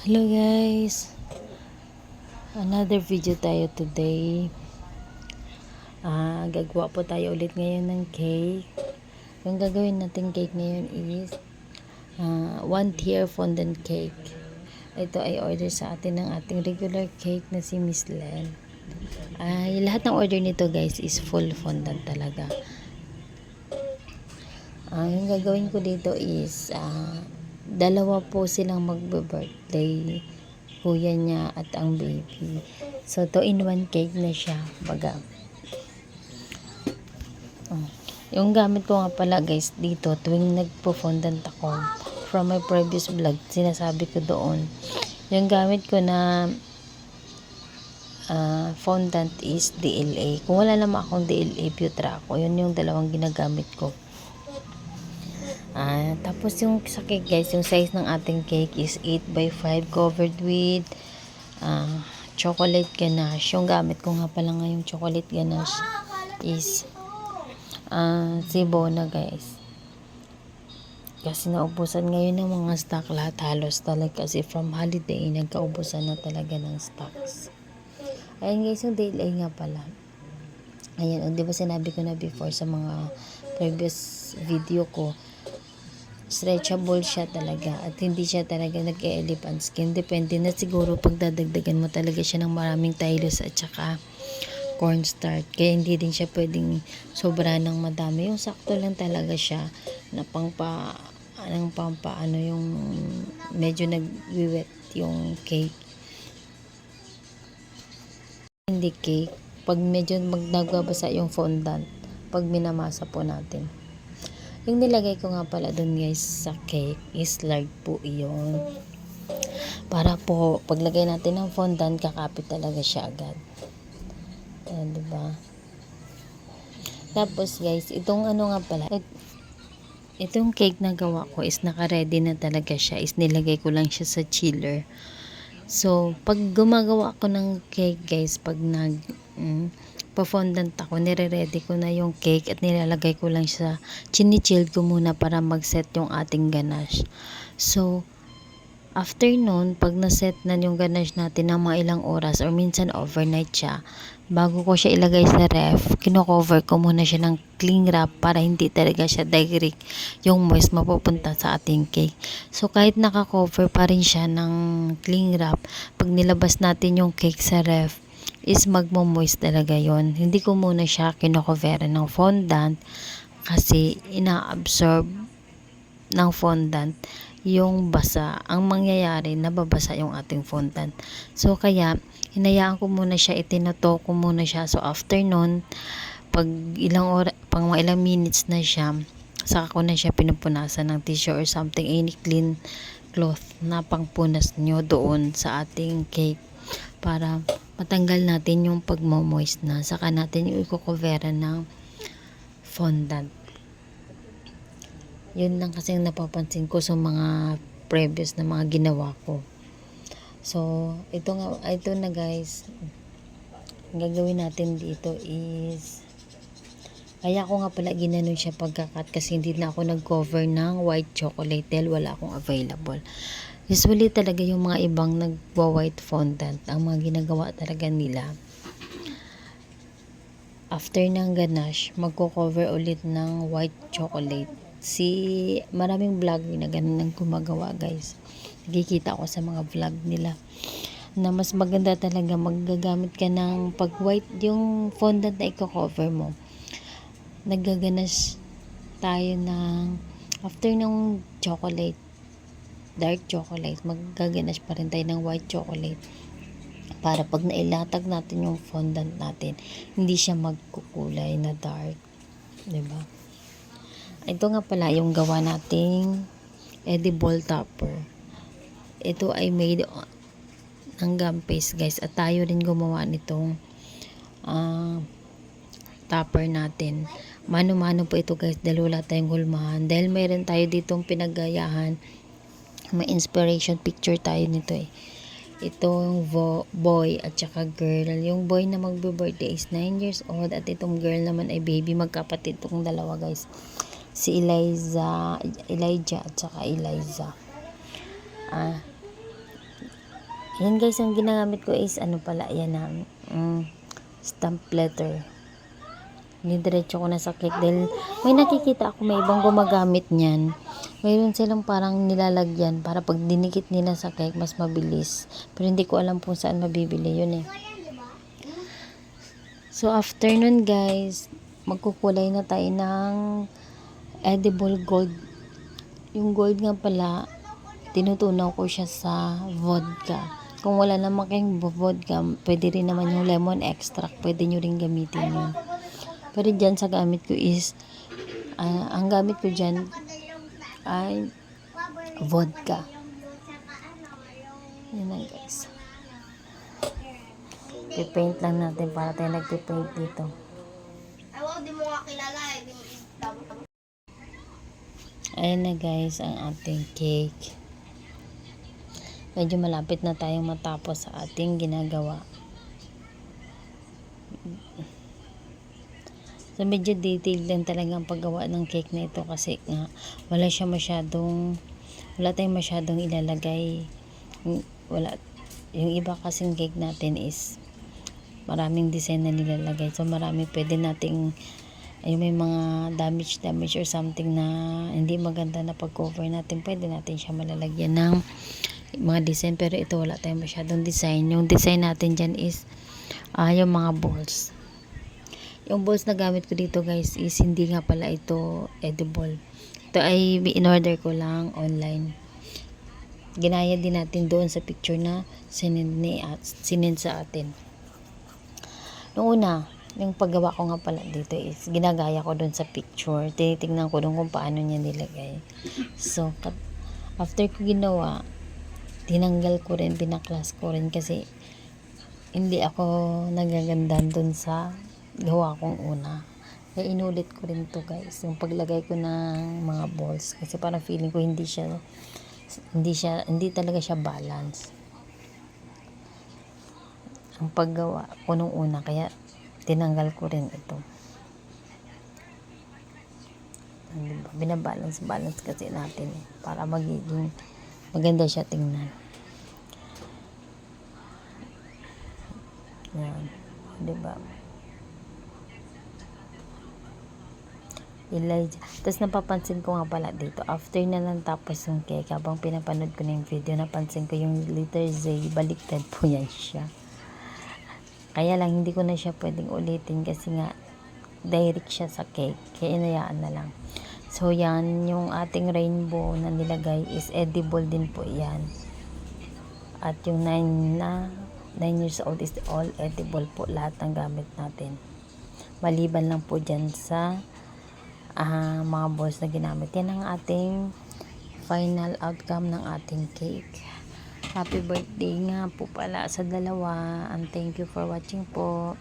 Hello guys, another video tayo today. Gagawa po tayo ulit ngayon ng cake. Yung gagawin natin cake ngayon is 1 tier fondant cake. Ito ay order sa atin ng ating regular cake na si Miss Len. Lahat ng order nito guys is full fondant talaga. Yung gagawin ko dito is dalawa po silang magbe-birthday, kuya niya at ang baby. So 2-in-1 cake na siya baga. Yung gamit ko nga pala guys dito tuwing nagpo-fondant ako, from my previous vlog sinasabi ko doon, yung gamit ko na fondant is DLA. Kung wala naman akong DLA, Putraco, yun yung dalawang ginagamit ko. Tapos yung sa cake guys, yung size ng ating cake is 8x5 covered with chocolate ganache. Yung gamit ko nga pala ngayong chocolate ganache is Sibona guys. Kasi naubusan ngayon ng mga stock lahat halos talaga, kasi from holiday nagkaubusan na talaga ng stocks. Ayun guys, yung DLA nga pala. Ayan, di ba sinabi ko na before sa mga previous video ko, stretchable siya talaga at hindi siya talaga nag-elephant skin. Depende na siguro pag dadagdagan mo talaga siya ng maraming tylose at saka cornstarch. Kaya hindi din siya pwedeng sobra ng madami. Yung sakto lang talaga siya na yung medyo nag-wet yung cake. Hindi cake. Pag medyo nagbabasa yung fondant, pag minamasa po natin. Yung nilagay ko nga pala dun guys sa cake is lard po yun. Para po, paglagay natin ng fondant, kakapit talaga siya agad. Ayan, diba? Tapos guys, itong ano nga pala, itong cake na gawa ko is naka-ready na talaga siya. Is nilagay ko lang siya sa chiller. So, pag gumagawa ko ng cake guys, pag pa-fondant ako, nire-ready ko na yung cake at nilalagay ko lang siya, chini-chill ko muna para mag-set yung ating ganache. So, after nun, pag na-set na yung ganache natin ng mga ilang oras or minsan overnight siya, bago ko siya ilagay sa ref, kino-cover ko muna siya ng cling wrap para hindi talaga siya direct yung moist mapupunta sa ating cake. So, kahit naka-cover pa rin siya ng cling wrap, pag nilabas natin yung cake sa ref, is magmo-moist talaga yon. Hindi ko muna siya kino-coveran ng fondant kasi ina-absorb ng fondant yung basa. Ang mangyayari, nababasa yung ating fondant. So, kaya, hinayaan ko muna siya, itinoto ko muna siya. So, after nun, pag pang mga ilang minutes na siya, saka ko na siya pinupunasan ng tissue or something, any clean cloth na pangpunas nyo doon sa ating cake para matanggal natin yung pagmo-moist na, saka natin yung i-coveran ng fondant. Yun lang kasi napapansin ko sa mga previous na mga ginawa ko. So, ito na guys, ang gagawin natin dito is, kaya ko nga pala ginanon siya pagkakat kasi hindi na ako nag-cover ng white chocolate dahil wala akong available. Usually talaga yung mga ibang nagwa-white fondant, ang mga ginagawa talaga nila, after ng ganache, magko-cover ulit ng white chocolate. Maraming vlog na ganun ang gumagawa guys. Nakikita ko sa mga vlog nila na mas maganda talaga maggagamit ka ng pag white yung fondant na i-cover mo. Naggaganache tayo ng after ng chocolate, dark chocolate, maggaganache pa rin tayo ng white chocolate para pag nailatag natin yung fondant natin, hindi siya magkukulay na dark, diba? Ito nga pala yung gawa nating edible topper. Ito ay made ng gum paste guys, at tayo rin gumawa nitong topper natin. Mano-mano po ito guys dahil wala tayong hulmahan, dahil mayroon tayo ditong pinagayahan, may inspiration picture tayo nito eh. Itong boy at saka girl. Yung boy na magbe-birthday is 9 years old at itong girl naman ay baby. Magkapatid itong dalawa guys, si Elijah at saka Eliza. Yan guys, ang ginagamit ko is ano pala, yan na stamp letter. Didiretso ko na sa cake dahil may nakikita ako may ibang gumagamit niyan. Mayroon silang parang nilalagyan para pag dinikit nila sa cake mas mabilis. Pero hindi ko alam kung saan mabibili yun eh. So after nun guys, magkukulay na tayo ng edible gold. Yung gold nga pala, tinutunaw ko siya sa vodka. Kung wala naman kayong vodka, pwede rin naman yung lemon extract. Pwede nyo rin gamitin yun. Pero dyan sa gamit ko is, ang gamit ko dyan ay vodka. Yan na guys. Pipaint lang natin para tayo nagpipaint dito. Di mo nga kilala eh. Ayan na guys ang ating cake. Medyo malapit na tayong matapos sa ating ginagawa. So medyo detailed lang talaga ang paggawa ng cake na ito kasi nga wala tayong masyadong ilalagay. Wala. Yung iba kasing cake natin is maraming design na nilalagay. So marami pwede nating may mga damage or something na hindi maganda na pag-cover natin. Pwede natin siya malalagyan ng mga design, pero ito wala tayong masyadong design. Yung design natin dyan is yung mga balls. Yung balls na gamit ko dito guys is hindi nga pala ito edible. Ito ay in-order ko lang online. Ginaya din natin doon sa picture na sinend sa atin. Yung una, yung paggawa ko nga pala dito is ginagaya ko doon sa picture. Tinitingnan ko doon kung paano niya nilagay. So, after ko ginawa, tinanggal ko rin, pinaklas ko rin kasi hindi ako nagaganda doon sa gawa kong una. Kaya inulit ko rin to guys, yung paglagay ko ng mga balls kasi parang feeling ko hindi talaga siya balance ang paggawa ko nung una, kaya tinanggal ko rin ito. Diba? Binabalance kasi natin para magiging maganda siya tingnan. Yan. Diba? Elijah. Tapos napapansin ko nga pala dito, after na lang tapos yung cake, habang pinapanood ko na yung video, napansin ko yung letter Z, baliktad po yan siya. Kaya lang hindi ko na siya pwedeng ulitin kasi nga direct siya sa cake. Kaya inayaan na lang. So yan, yung ating rainbow na nilagay is edible din po yan. At yung 9 years old is all edible po lahat ng gamit natin. Maliban lang po dyan sa mga balls na ginamit. Yan ang ating final outcome ng ating cake. Happy birthday nga po pala sa dalawa, and thank you for watching po.